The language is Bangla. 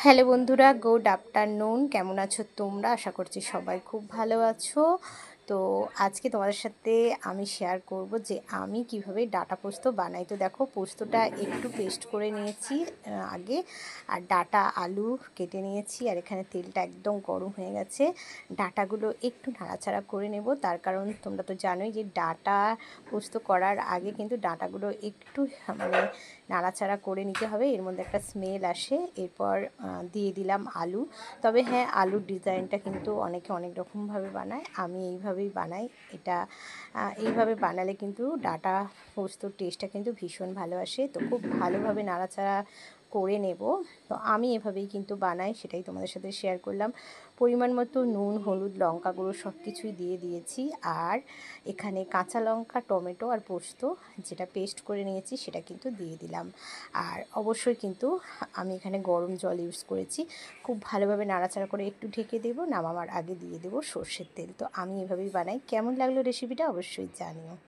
হ্যালো বন্ধুরা, গুড আফটারনুন। কেমন আছো তোমরা? আশা করছি সবাই খুব ভালো আছো। তো আজকে তোমাদের সাথে আমি শেয়ার করব যে আমি কিভাবে ডাঁটা পোস্ত বানাই। তো দেখো, পোস্তটা একটু পেস্ট করে নিয়েছি আগে, আর ডাঁটা আলু কেটে নিয়েছি, আর এখানে তেলটা একদম গরম হয়ে গেছে। ডাঁটাগুলো একটু নাড়াচাড়া করে নেব, তার কারণ তোমরা তো জানোই যে ডাঁটা পোস্ত করার আগে কিন্তু ডাঁটাগুলো একটু মানে নাড়াচাড়া করে নিতে হবে, এর মধ্যে একটা স্মেল আসে। এরপর দিয়ে দিলাম আলু। তবে হ্যাঁ, আলুর ডিজাইনটা কিন্তু অনেকে অনেক রকমভাবে বানায়, আমি এইভাবেই বানাই। এটা এইভাবে বানালে কিন্তু ডাঁটা পোস্তর টেস্টটা কিন্তু ভীষণ ভালো আসে। তো খুব ভালোভাবে নাড়াচাড়া করে নেব। তো আমি এভাবেই কিন্তু বানাই, সেটাই তোমাদের সাথে শেয়ার করলাম। পরিমাণ মতো নুন, হলুদ, লঙ্কা গুঁড়ো সব কিছুই দিয়ে দিয়েছি। আর এখানে কাঁচা লঙ্কা, টমেটো আর পোস্ত যেটা পেস্ট করে নিয়েছি সেটা কিন্তু দিয়ে দিলাম। আর অবশ্যই কিন্তু আমি এখানে গরম জল ইউজ করেছি। খুব ভালোভাবে নাড়াচাড়া করে একটু ঢেকে দেবো, নামাবার আগে দিয়ে দেবো সর্ষের তেল। তো আমি এভাবেই বানাই। কেমন লাগলো রেসিপিটা অবশ্যই জানিও।